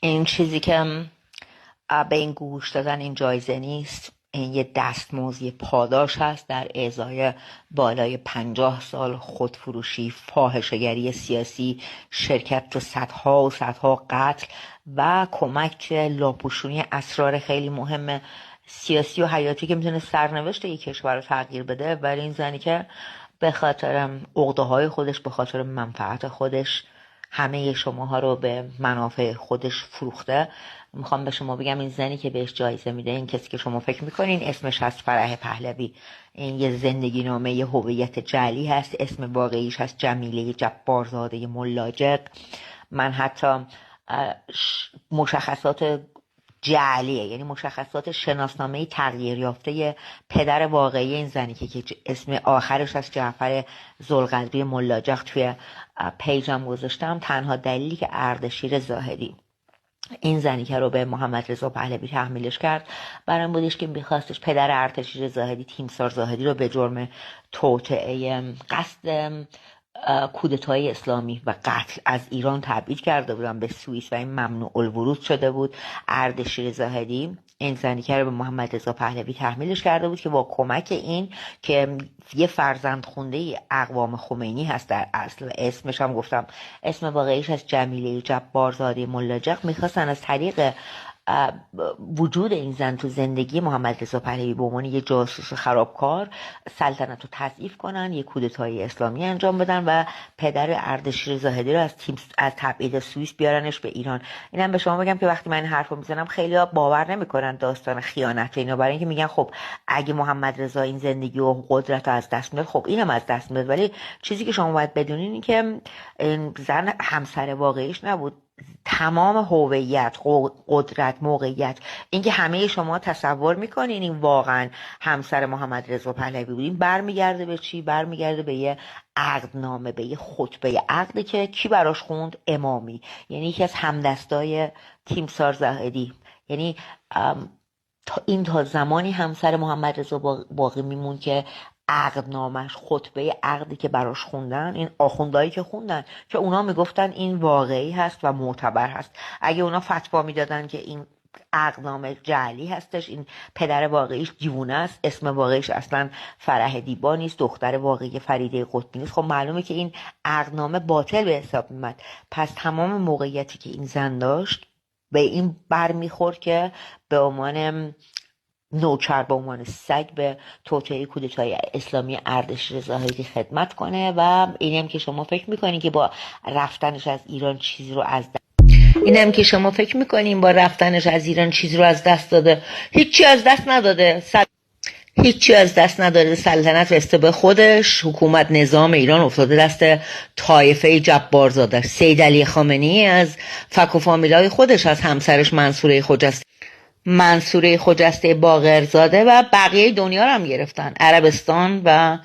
این چیزی که به این گوش دادن این جایزه نیست. این یه دستمزد، یه پاداش هست در ازای بالای 50 سال خودفروشی، فاحشه‌گری سیاسی، شرکت تو صدها و صدها قتل و کمک لاپوشونی اسرار خیلی مهم سیاسی و حیاتی که میتونه سرنوشت یک کشور رو تغییر بده. ولی این زنی که به خاطر عقده‌های خودش، به خاطر منفعت خودش، همه شماها رو به منافع خودش فروخته. میخوام به شما بگم این زنی که بهش جایزه میده، این کسی که شما فکر میکنین اسمش هست فرح پهلوی. این یه زندگی نامه، یه هویت جعلی هست. اسم واقعیش هست جمیله جبارزاده ملاجق. من حتی مشخصات جعلیه، یعنی مشخصات شناسنامه تغییر یافته پدر واقعی این زنی که اسم آخرش از جعفر ذوالقدری ملاجق توی پیجم گذاشتم، تنها دلیلی که اردشیر زاهدی این زنی که رو به محمد رضا پهلوی تحمیلش کرد برای این بودش که میخواستش پدر ارتشیر زاهدی، تیمسار زاهدی، رو به جرم توطئه قصد کودتای اسلامی و قتل از ایران تبعید کرده بودن به سوئیس و این ممنوع الورود شده بود. اردشیر زاهدی این زنی که رو به محمد رضا پهلوی تحمیلش کرده بود که با کمک این که یه فرزند خونده اقوام خمینی هست، در اصل اسمش هم گفتم اسم واقعیش از جمیله جبارزاده ملاجق، میخواستن از طریق وجود این زن تو زندگی محمد رضا پهلوی به عنوان یه جاسوس خرابکار سلطنت رو تضعیف کنن، یه کودتای اسلامی انجام بدن و پدر اردشیر زاهدی رو از تبعید سوئیس بیارنش به ایران. اینم به شما بگم که وقتی من این حرفو میزنم خیلی باور نمیکنن داستان خیانت اینا، برای اینکه میگن خب اگه محمد رضا این زندگی و قدرت رو از دست میداد، خب اینم از دست میداد. ولی چیزی که شما باید بدونین این که این زن همسر واقعیش نبود. تمام هویت، قدرت، موقعیت، اینکه همه شما تصور میکنین این واقعا همسر محمد رضا پهلوی بود، این برمیگرده به چی؟ برمیگرده به یه عقدنامه، به یه خطبه عقدی که کی براش خوند؟ امامی، یعنی یکی از همدستای تیمسار زاهدی. یعنی تا زمانی همسر محمد رضا باقی میمون که عقدنامش، خطبه عقدی که براش خوندن، این آخوندهایی که خوندن که اونا میگفتن این واقعی هست و معتبر هست. اگه اونا فتوا میدادن که این عقدنامه جعلی هستش، این پدر واقعیش دیوونه است، اسم واقعیش اصلا فرح دیبا نیست، دختر واقعی فریده قطبی نیست، خب معلومه که این عقدنامه باطل به حساب میاد. پس تمام موقعیتی که این زن داشت به این برمیخورد که به عنوان نوکر، به عنوان سگ به توطئه کودتای اسلامی اردشیر زاهدی خدمت کنه. و اینم که شما فکر میکنین که با رفتنش از ایران چیزی رو از دست داده. هیچی از دست نداده. هیچی از دست نداده. سلطنت رسته به خودش، حکومت نظام ایران افتاده دست طایفه جبارزاده. سید علی خامنه‌ای از فک و فامیلای خودش، از همسرش منصوره خجسته باقرزاده و بقیه دنیا رو هم گرفتن، عربستان و